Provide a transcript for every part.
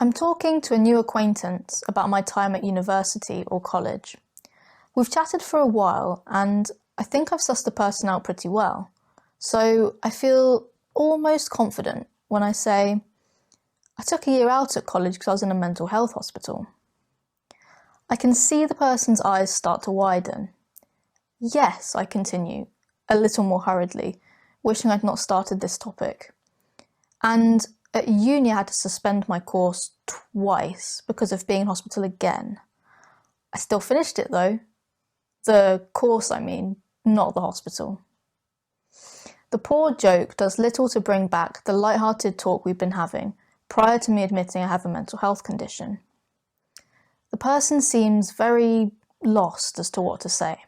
I'm talking to a new acquaintance about my time at university or college. We've chatted for a while and I think I've sussed the person out pretty well. So I feel almost confident when I say, I took a year out at college because I was in a mental health hospital. I can see the person's eyes start to widen. Yes, I continue, a little more hurriedly, wishing I'd not started this topic. And at uni I had to suspend my course twice because of being in hospital again. I still finished it though. The course, I mean, not the hospital. The poor joke does little to bring back the light-hearted talk we've been having prior to me admitting I have a mental health condition. The person seems very lost as to what to say,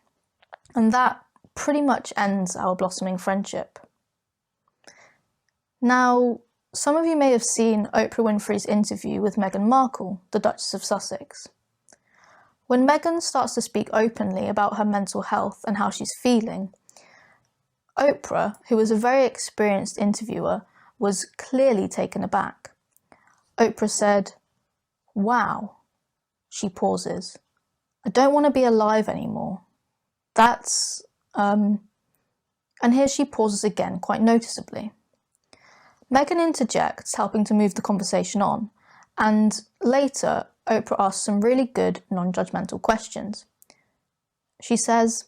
and that pretty much ends our blossoming friendship. Now, some of you may have seen Oprah Winfrey's interview with Meghan Markle, the Duchess of Sussex. When Meghan starts to speak openly about her mental health and how she's feeling, Oprah, who was a very experienced interviewer, was clearly taken aback. Oprah said, "Wow." She pauses. "I don't want to be alive anymore. That's, And here she pauses again quite noticeably. Meghan interjects, helping to move the conversation on, and later Oprah asks some really good non-judgmental questions. She says,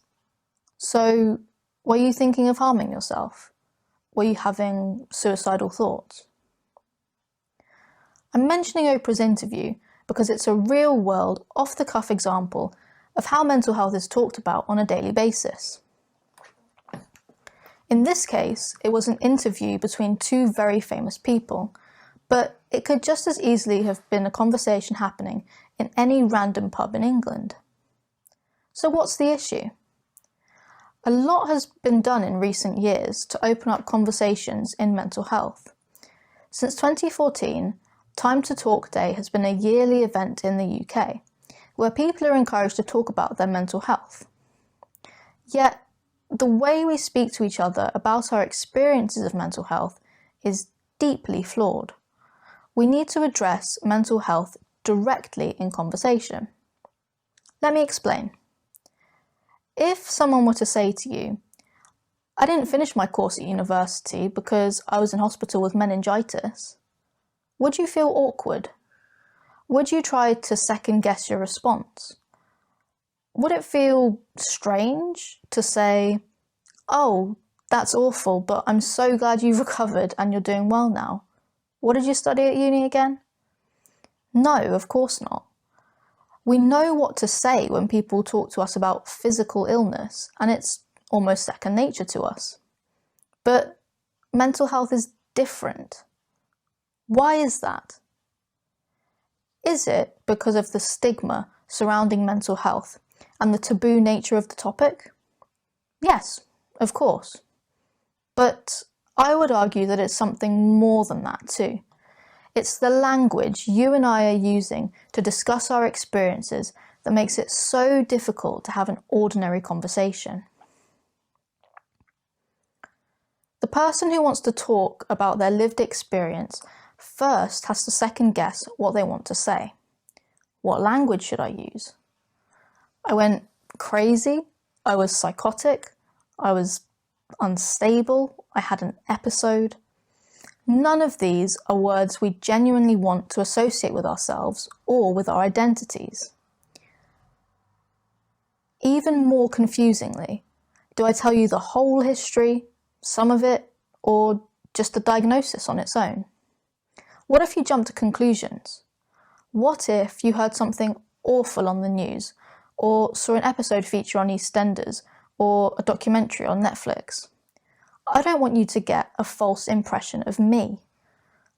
"So, were you thinking of harming yourself? Were you having suicidal thoughts?" I'm mentioning Oprah's interview because it's a real-world, off-the-cuff example of how mental health is talked about on a daily basis. In this case, it was an interview between two very famous people, but it could just as easily have been a conversation happening in any random pub in England. So what's the issue? A lot has been done in recent years to open up conversations in mental health. Since 2014, Time to Talk Day has been a yearly event in the UK, where people are encouraged to talk about their mental health. Yet, the way we speak to each other about our experiences of mental health is deeply flawed. We need to address mental health directly in conversation. Let me explain. If someone were to say to you, "I didn't finish my course at university because I was in hospital with meningitis," would you feel awkward? Would you try to second guess your response? Would it feel strange to say, "Oh, that's awful, but I'm so glad you've recovered and you're doing well now. What did you study at uni again?" No, of course not. We know what to say when people talk to us about physical illness, and it's almost second nature to us. But mental health is different. Why is that? Is it because of the stigma surrounding mental health and the taboo nature of the topic? Yes, of course. But I would argue that it's something more than that too. It's the language you and I are using to discuss our experiences that makes it so difficult to have an ordinary conversation. The person who wants to talk about their lived experience first has to second guess what they want to say. What language should I use? I went crazy, I was psychotic, I was unstable, I had an episode. None of these are words we genuinely want to associate with ourselves or with our identities. Even more confusingly, do I tell you the whole history, some of it, or just the diagnosis on its own? What if you jump to conclusions? What if you heard something awful on the news, or saw an episode feature on EastEnders, or a documentary on Netflix? I don't want you to get a false impression of me.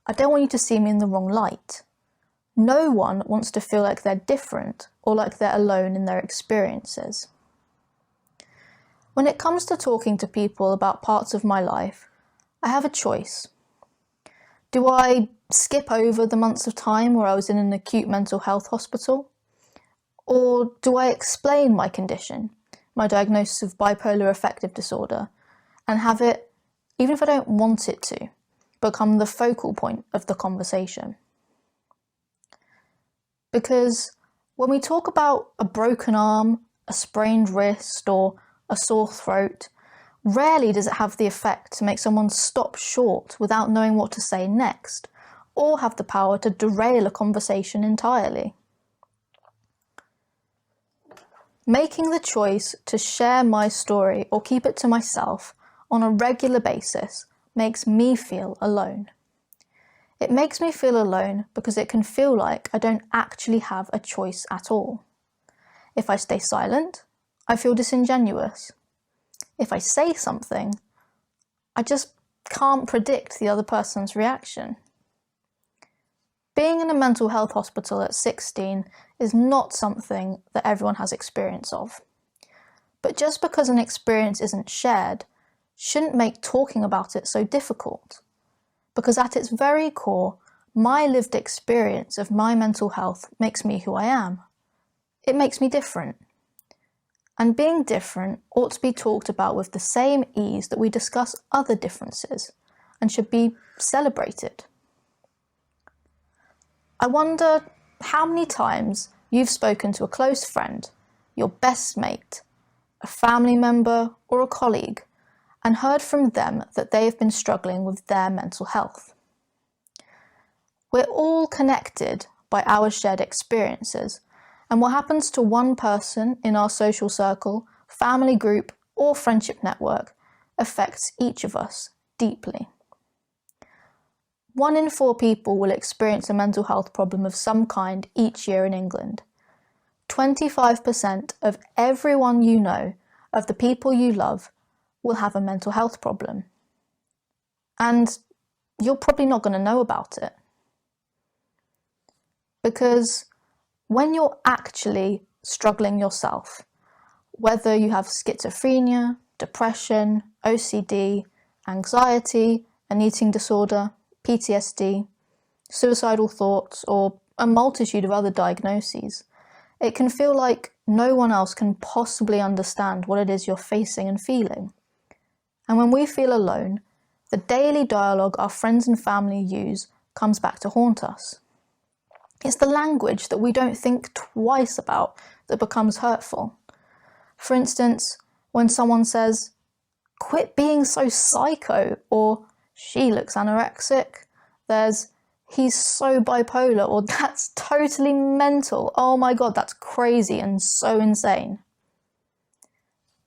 I don't want you to see me in the wrong light. No one wants to feel like they're different or like they're alone in their experiences. When it comes to talking to people about parts of my life, I have a choice. Do I skip over the months of time where I was in an acute mental health hospital? Or do I explain my condition, my diagnosis of bipolar affective disorder, and have it, even if I don't want it to, become the focal point of the conversation? Because when we talk about a broken arm, a sprained wrist, or a sore throat, rarely does it have the effect to make someone stop short without knowing what to say next, or have the power to derail a conversation entirely. Making the choice to share my story or keep it to myself on a regular basis makes me feel alone. It makes me feel alone because it can feel like I don't actually have a choice at all. If I stay silent, I feel disingenuous. If I say something, I just can't predict the other person's reaction. Being in a mental health hospital at 16 is not something that everyone has experience of. But just because an experience isn't shared, shouldn't make talking about it so difficult. Because at its very core, my lived experience of my mental health makes me who I am. It makes me different. And being different ought to be talked about with the same ease that we discuss other differences, and should be celebrated. I wonder how many times you've spoken to a close friend, your best mate, a family member, or a colleague, and heard from them that they have been struggling with their mental health. We're all connected by our shared experiences, and what happens to one person in our social circle, family group, or friendship network affects each of us deeply. 1 in 4 people will experience a mental health problem of some kind each year in England. 25% of everyone you know, of the people you love, will have a mental health problem. And you're probably not going to know about it. Because when you're actually struggling yourself, whether you have schizophrenia, depression, OCD, anxiety, an eating disorder, PTSD, suicidal thoughts, or a multitude of other diagnoses, it can feel like no one else can possibly understand what it is you're facing and feeling. And when we feel alone, the daily dialogue our friends and family use comes back to haunt us. It's the language that we don't think twice about that becomes hurtful. For instance, when someone says, "Quit being so psycho," or "She looks anorexic," there's "He's so bipolar," or "That's totally mental. Oh my God, that's crazy and so insane."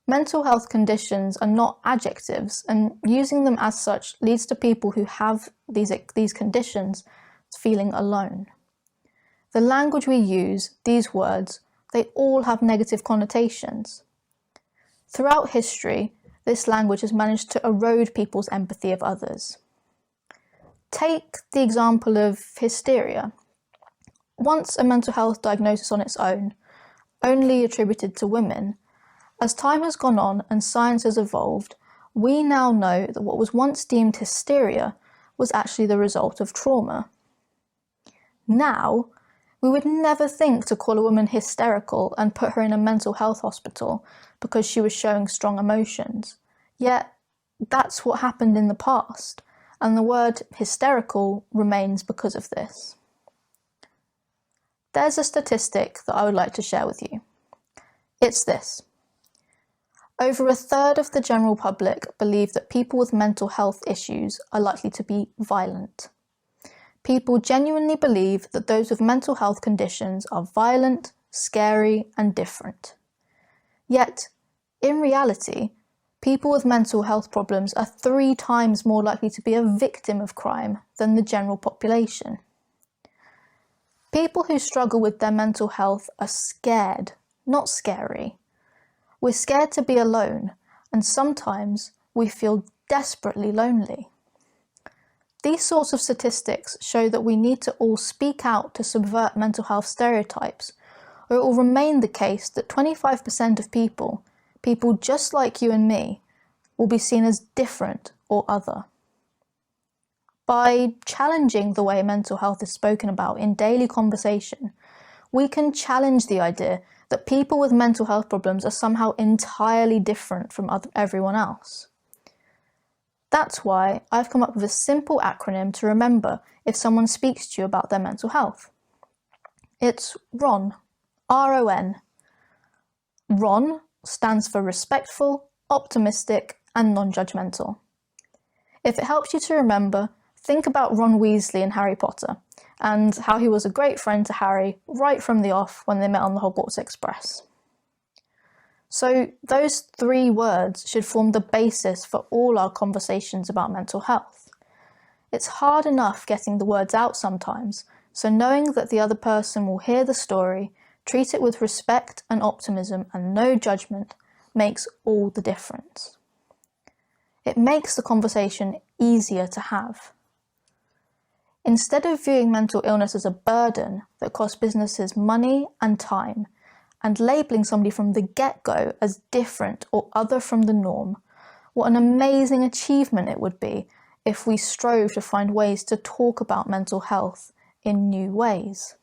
Mental health conditions are not adjectives, and using them as such leads to people who have these conditions feeling alone. The language we use, these words, they all have negative connotations. Throughout history, this language has managed to erode people's empathy of others. Take the example of hysteria. Once a mental health diagnosis on its own, only attributed to women, as time has gone on and science has evolved, we now know that what was once deemed hysteria was actually the result of trauma. Now, we would never think to call a woman hysterical and put her in a mental health hospital because she was showing strong emotions. Yet, that's what happened in the past, and the word hysterical remains because of this. There's a statistic that I would like to share with you. It's this. Over 1/3 of the general public believe that people with mental health issues are likely to be violent. People genuinely believe that those with mental health conditions are violent, scary, and different. Yet, in reality, people with mental health problems are 3 times more likely to be a victim of crime than the general population. People who struggle with their mental health are scared, not scary. We're scared to be alone, and sometimes we feel desperately lonely. These sorts of statistics show that we need to all speak out to subvert mental health stereotypes, or it will remain the case that 25% of people just like you and me, will be seen as different or other. By challenging the way mental health is spoken about in daily conversation, we can challenge the idea that people with mental health problems are somehow entirely different from everyone else. That's why I've come up with a simple acronym to remember if someone speaks to you about their mental health. It's RON, R-O-N. RON stands for respectful, optimistic, and non-judgmental. If it helps you to remember, think about Ron Weasley in Harry Potter, and how he was a great friend to Harry right from the off when they met on the Hogwarts Express. So those 3 words should form the basis for all our conversations about mental health. It's hard enough getting the words out sometimes, so knowing that the other person will hear the story, treat it with respect and optimism and no judgment makes all the difference. It makes the conversation easier to have. Instead of viewing mental illness as a burden that costs businesses money and time, and labelling somebody from the get-go as different or other from the norm, what an amazing achievement it would be if we strove to find ways to talk about mental health in new ways.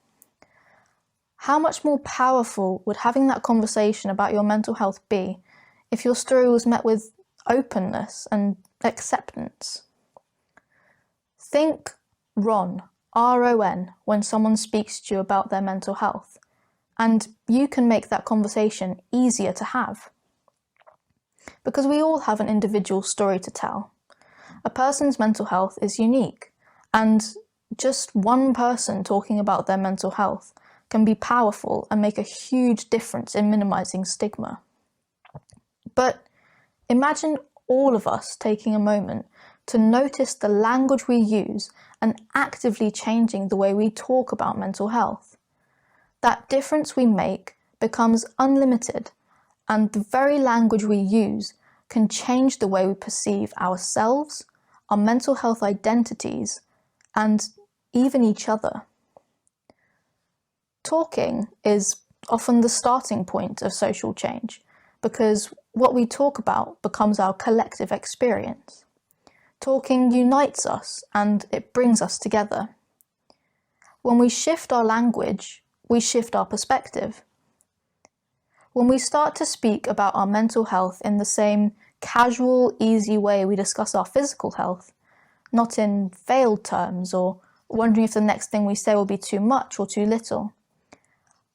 How much more powerful would having that conversation about your mental health be if your story was met with openness and acceptance? Think RON, R-O-N, when someone speaks to you about their mental health, and you can make that conversation easier to have. Because we all have an individual story to tell. A person's mental health is unique, and just one person talking about their mental health can be powerful and make a huge difference in minimizing stigma. But imagine all of us taking a moment to notice the language we use and actively changing the way we talk about mental health. That difference we make becomes unlimited, and the very language we use can change the way we perceive ourselves, our mental health identities, and even each other. Talking is often the starting point of social change, because what we talk about becomes our collective experience. Talking unites us and it brings us together. When we shift our language, we shift our perspective. When we start to speak about our mental health in the same casual, easy way we discuss our physical health, not in veiled terms or wondering if the next thing we say will be too much or too little,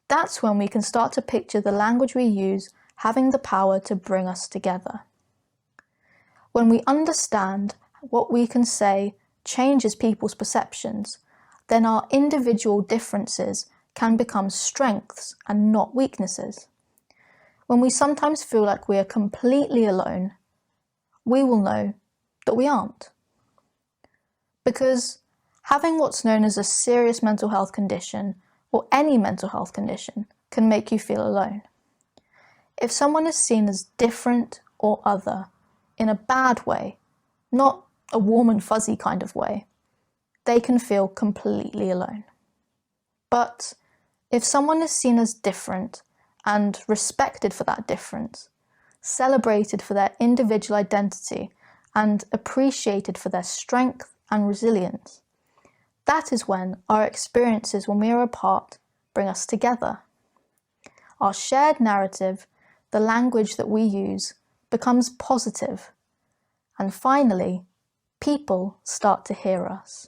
that's when we can start to picture the language we use having the power to bring us together. When we understand what we can say changes people's perceptions, then our individual differences can become strengths and not weaknesses. When we sometimes feel like we are completely alone, we will know that we aren't. Because having what's known as a serious mental health condition, or any mental health condition, can make you feel alone. If someone is seen as different or other in a bad way, not a warm and fuzzy kind of way, they can feel completely alone. But if someone is seen as different and respected for that difference, celebrated for their individual identity, and appreciated for their strength and resilience, that is when our experiences when we are apart bring us together. Our shared narrative, the language that we use, becomes positive, and finally, people start to hear us.